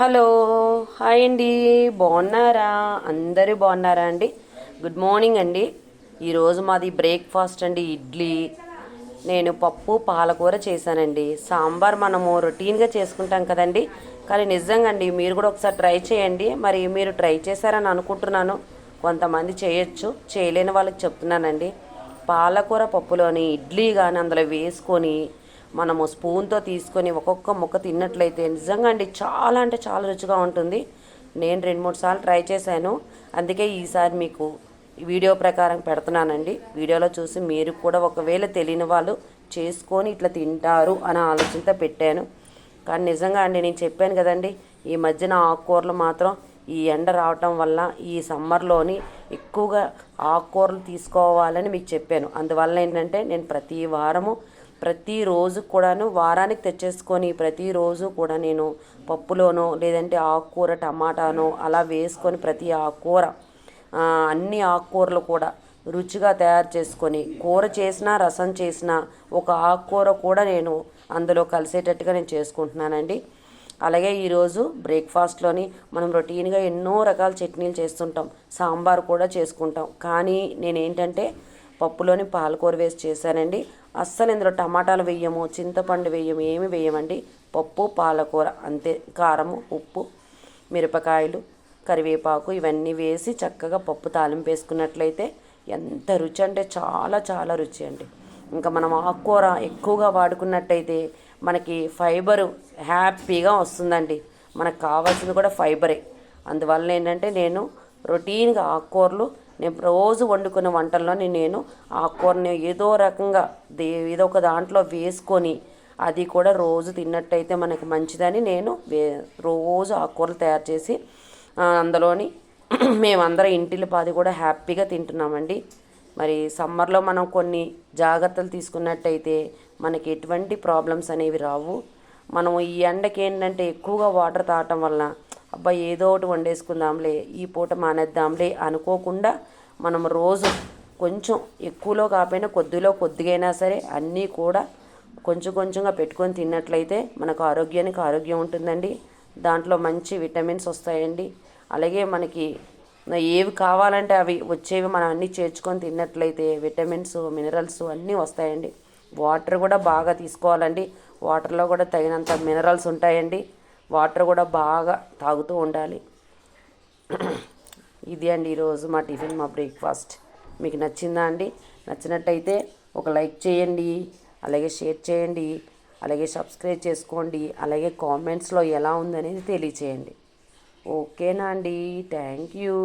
Hello, hi అండి. బాగున్నారా? అందరూ బాగున్నారా అండి? గుడ్ మార్నింగ్ అండి. ఈరోజు మాది బ్రేక్ఫాస్ట్ అండి, ఇడ్లీ. నేను పప్పు పాలకూర చేశానండి. సాంబార్ మనము రొటీన్గా చేసుకుంటాం కదండి, కానీ నిజంగా అండి మీరు కూడా ఒకసారి ట్రై చేయండి. మరి మీరు ట్రై చేశారని అనుకుంటున్నాను. కొంతమంది చేయొచ్చు, చేయలేని వాళ్ళకి చెప్తున్నానండి. పాలకూర పప్పులోని ఇడ్లీ కానీ అందులో వేసుకొని మనము స్పూన్తో తీసుకొని ఒక్కొక్క ముక్క తిన్నట్లయితే నిజంగా అండి చాలా అంటే చాలా రుచిగా ఉంటుంది. నేను 2-3 సార్లు ట్రై చేశాను. అందుకే ఈసారి మీకు వీడియో ప్రకారం పెడుతున్నానండి. వీడియోలో చూసి మీరు కూడా ఒకవేళ తెలియని వాళ్ళు చేసుకొని ఇట్లా తింటారు అనే ఆలోచనతో పెట్టాను. కానీ నిజంగా అండి నేను చెప్పాను కదండి, ఈ మధ్యన ఆకుకూరలు మాత్రం ఈ ఎండ రావటం వల్ల ఈ సమ్మర్లోని ఎక్కువగా ఆకుకూరలు తీసుకోవాలని మీకు చెప్పాను. అందువల్ల ఏంటంటే నేను ప్రతి వారము ప్రతిరోజు కూడాను వారానికి తెచ్చేసుకొని ప్రతిరోజు కూడా నేను పప్పులోనో లేదంటే ఆకుకూర టమాటానో అలా వేసుకొని ప్రతి ఆకుకూర అన్ని ఆకుకూరలు కూడా రుచిగా తయారు చేసుకొని కూర చేసినా రసం చేసినా ఒక ఆకుకూర కూడా నేను అందులో కలిసేటట్టుగా నేను చేసుకుంటున్నానండి. అలాగే ఈరోజు బ్రేక్ఫాస్ట్లోని మనం రొటీన్గా ఎన్నో రకాల చట్నీలు చేస్తుంటాం, సాంబార్ కూడా చేసుకుంటాం. కానీ నేనేంటంటే పప్పులోని పాలకూర వేసి చేశానండి. అస్సలు ఇందులో టమాటాలు వేయము, చింతపండు వేయము, ఏమి వేయమండి. పప్పు పాలకూర అంతే. కారము, ఉప్పు, మిరపకాయలు, కరివేపాకు ఇవన్నీ వేసి చక్కగా పప్పు తాలింపు వేసుకున్నట్లయితే ఎంత రుచి అంటే చాలా చాలా రుచి అండి. ఇంకా మనం ఆకుకూర ఎక్కువగా వాడుకున్నట్టయితే మనకి ఫైబరు హ్యాపీగా వస్తుందండి. మనకు కావాల్సింది కూడా ఫైబరే. అందువల్ల ఏంటంటే నేను రొటీన్గా ఆకుకూరలు నేను రోజు వండుకునే వంటల్లోని నేను ఆకుకూరని ఏదో రకంగా ఏదో ఒక దాంట్లో వేసుకొని అది కూడా రోజు తిన్నట్టయితే మనకి మంచిదని నేను రోజు ఆకుకూరలు తయారు చేసి అందులోని మేమందరం ఇంటిల్లిపాది కూడా హ్యాపీగా తింటున్నామండి. మరి సమ్మర్లో మనం కొన్ని జాగ్రత్తలు తీసుకున్నట్టయితే మనకి ఎటువంటి ప్రాబ్లమ్స్ అనేవి రావు. మనం ఈ ఎండకి ఏంటంటే ఎక్కువగా వాటర్ తాగటం వల్ల అబ్బాయి ఏదో ఒకటి వండేసుకుందాంలే, ఈ పూట మానేద్దాంలే అనుకోకుండా మనం రోజు కొంచెం ఎక్కువలో కాకపోయినా కొద్దిగా అయినా సరే అన్నీ కూడా కొంచెం కొంచెంగా పెట్టుకొని తిన్నట్లయితే మనకు ఆరోగ్యానికి ఆరోగ్యం ఉంటుందండి. దాంట్లో మంచి విటమిన్స్ వస్తాయండి. అలాగే మనకి ఏవి కావాలంటే అవి వచ్చేవి మనం అన్నీ చేర్చుకొని తిన్నట్లయితే విటమిన్స్ మినరల్స్ అన్నీ వస్తాయండి. వాటర్ కూడా బాగా తీసుకోవాలండి. వాటర్లో కూడా తగినంత మినరల్స్ ఉంటాయండి. వాటర్ కూడా బాగా తాగుతూ ఉండాలి. ఇది అండి ఈరోజు మా టిఫిన్, మా బ్రేక్ఫాస్ట్. మీకు నచ్చిందా అండి? నచ్చినట్టయితే ఒక లైక్ చేయండి, అలాగే షేర్ చేయండి, అలాగే సబ్స్క్రైబ్ చేసుకోండి, అలాగే కామెంట్స్లో ఎలా ఉందనేది తెలియచేయండి. ఓకేనా అండి? Thank you.